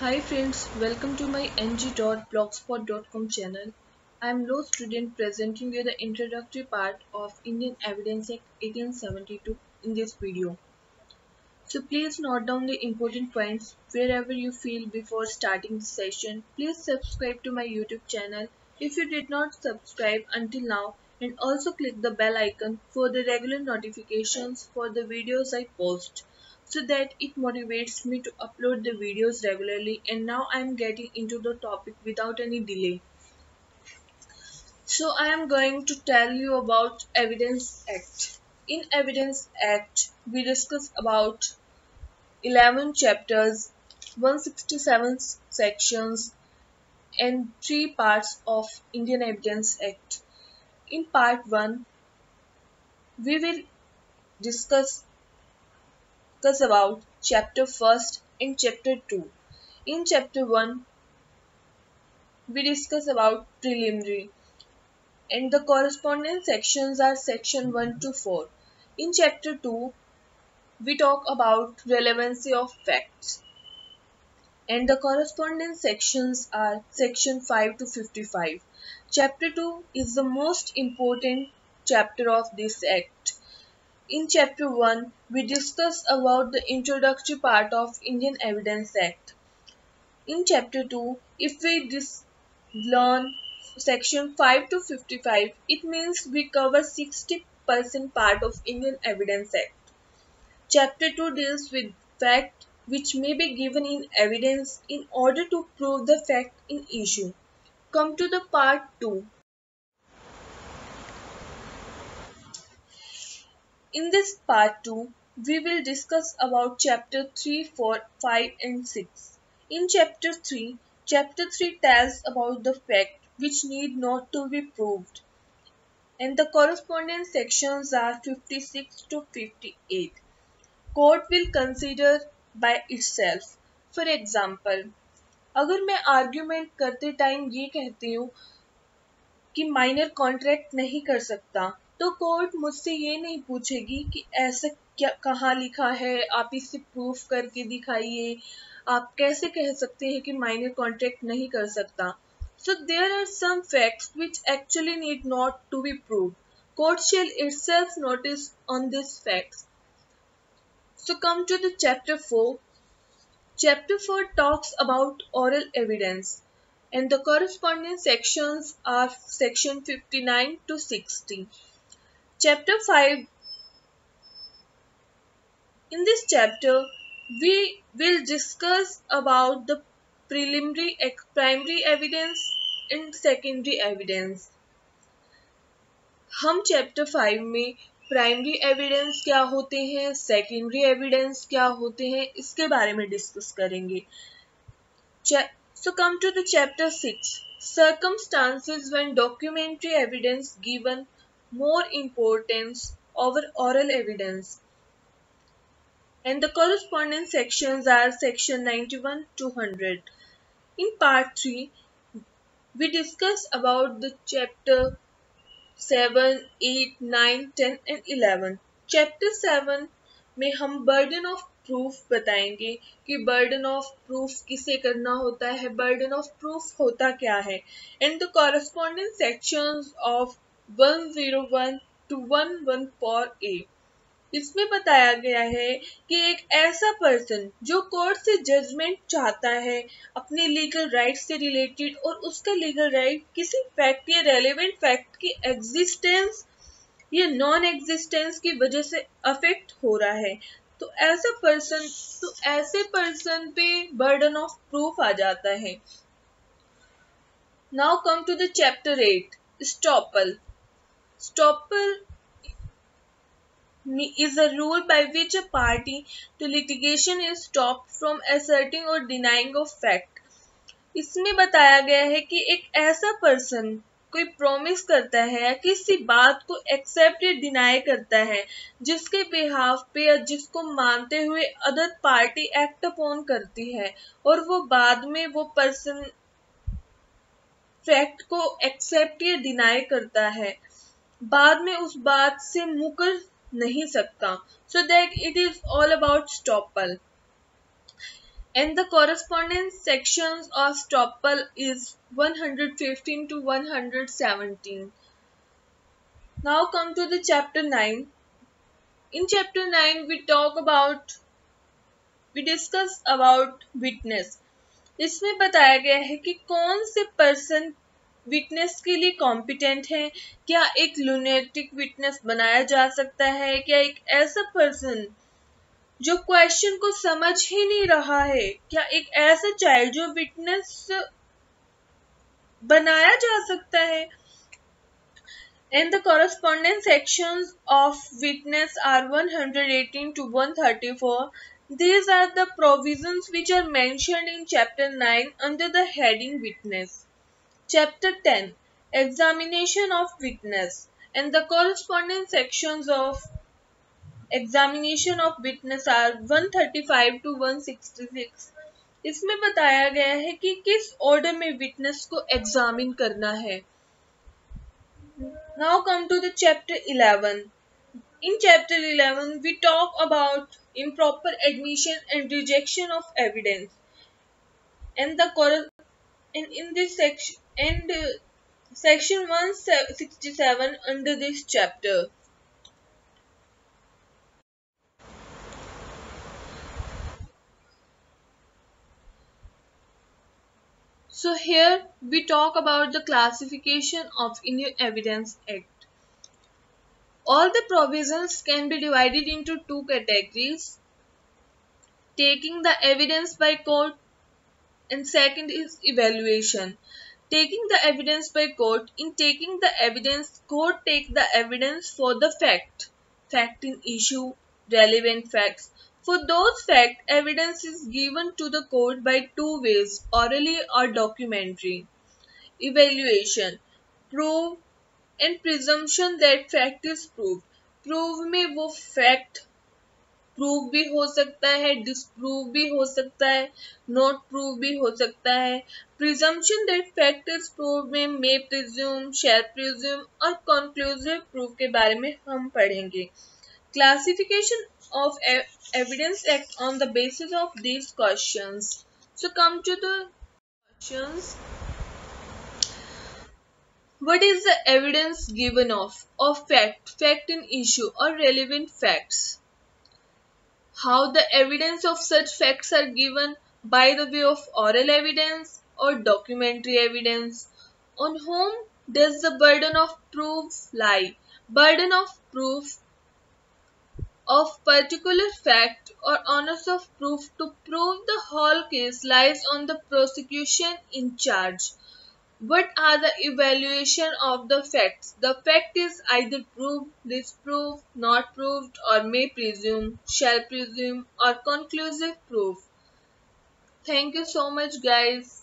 Hi friends, welcome to my ng.blogspot.com channel. I am law student presenting you the introductory part of Indian Evidence Act 1872 in this video. So please note down the important points wherever you feel before starting the session. Please subscribe to my YouTube channel if you did not subscribe until now, and also click the bell icon for the regular notifications for the videos I post, so that it motivates me to upload the videos regularly. And now I am getting into the topic without any delay. So I am going to tell you about Evidence Act. In Evidence Act, we discuss about 11 chapters, 167 sections, and 3 parts of Indian Evidence Act. In part 1, we will discuss, about chapter 1st and chapter 2. In chapter 1, we discuss about preliminary, and the corresponding sections are section 1 to 4. In chapter 2, we talk about relevancy of facts, and the corresponding sections are section 5 to 55. Chapter 2 is the most important chapter of this act. In chapter 1, we discuss about the introductory part of Indian Evidence Act. In chapter 2, if we learn section 5 to 55, it means we cover 60% part of Indian Evidence Act. Chapter 2 deals with fact which may be given in evidence in order to prove the fact in issue. Come to the part 2. In this part 2, we will discuss about chapter 3, 4, 5 and 6. In chapter 3 tells about the fact which need not to be proved, and the corresponding sections are 56 to 58. Court will consider by itself. For example, अगर मैं argument करते time ये कहती हूँ कि minor contract नहीं कर सकता, तो कोर्ट मुझसे ये नहीं पूछेगी कि ऐसा क्या कहाँ लिखा है, आप इसे प्रूफ करके दिखाइए, आप कैसे कह सकते हैं कि माइनर कॉन्ट्रैक्ट नहीं कर सकता. So there are some facts which actually need not to be proved. Court shall itself notice on these facts. So come to the chapter 4. Chapter 4 talks about oral evidence, and the corresponding sections are section 59 to 60. Chapter 5. In this chapter, we will discuss about the primary evidence and secondary evidence. हम chapter 5 में primary evidence क्या होते हैं, secondary evidence क्या होते हैं, इसके बारे में डिस्कस करेंगे. So come to the chapter 6. Circumstances when documentary evidence given more importance over oral evidence. And the corresponding sections are section 91 to 100. In part 3, we discuss about the chapter 7, 8, 9, 10 and 11. Chapter 7 में हम burden of proof बताएंगे कि burden of proof किसे करना होता है, burden of proof होता क्या है, and the corresponding sections of 101 to 114A. इसमें बताया गया है कि एक ऐसा पर्सन जो कोर्ट से जजमेंट चाहता है अपने लीगल राइट से रिलेटेड, और उसका लीगल राइट किसी फैक्ट या रेलेवेंट फैक्ट की एग्जिस्टेंस या नॉन एग्जिस्टेंस की वजह से अफेक्ट हो रहा है, तो ऐसे पर्सन पे बर्डन ऑफ प्रूफ आ जाता है. Now come to the chapter 8. Estoppel. Is a rule by which a party to litigation is stopped from asserting or denying of fact. इसमें बताया गया है कि एक ऐसा पर्सन कोई प्रॉमिस करता है या किसी बात को एक्सेप्ट या डिनाई करता है जिसके बिहाफ पे या जिसको मानते हुए अदर पार्टी एक्ट अपॉन करती है, और वो बाद में वो पर्सन फैक्ट को एक्सेप्ट या डिनाई करता है, बाद में उस बात से मुकर नहीं सकता. So that it is all about stopple. and the corresponding sections of Stoppel is 115 to 117. Now come to the chapter 9. In chapter 9 we discuss about witness. इसमें बताया गया है कि कौन से पर्सन विटनेस के लिए कॉम्पिटेंट है, क्या एक लुनेटिक विटनेस बनाया जा सकता है, क्या एक ऐसा पर्सन जो क्वेश्चन को समझ ही नहीं रहा है, क्या एक ऐसा चाइल्ड जो विटनेस बनाया जा सकता है. And the corresponding sections of witness are 118 to 134. These are the provisions which are mentioned in chapter 9 under the heading witness. Chapter 10, examination of witness, and the corresponding sections of examination of witness are 135 to 166. इसमें बताया गया है कि किस order में witness को examine करना है. Now come to the chapter 11. In chapter 11, we talk about improper admission and rejection of evidence. And in this section section 167 under this chapter. So here we talk about the classification of Indian Evidence Act. All the provisions can be divided into two categories: taking the evidence by court, and second is evaluation. Taking the evidence by court. In taking the evidence, court take the evidence for the fact in issue, relevant facts. For those fact, evidence is given to the court by two ways, orally or documentary. Evaluation, proof and presumption that fact is proved. Prove में वो fact prove भी हो सकता है, disprove भी हो सकता है, नॉट प्रूव भी हो सकता है. Presumption that fact is prove में मे प्रिज्यूम, शैल प्रिज्यूम और कंक्लूसिव प्रूफ के बारे में हम पढ़ेंगे. Classification of evidence act on the basis of these questions. So come to the questions. What is the evidence given of fact in issue or relevant facts? How the evidence of such facts are given, by the way of oral evidence or documentary evidence. On whom does the burden of proof lie? Burden of proof of particular fact or onus of proof to prove the whole case lies on the prosecution in charge. What are the evaluation of the facts? The fact is either proved, disproved, not proved, or may presume, shall presume, or conclusive proof. Thank you so much, guys.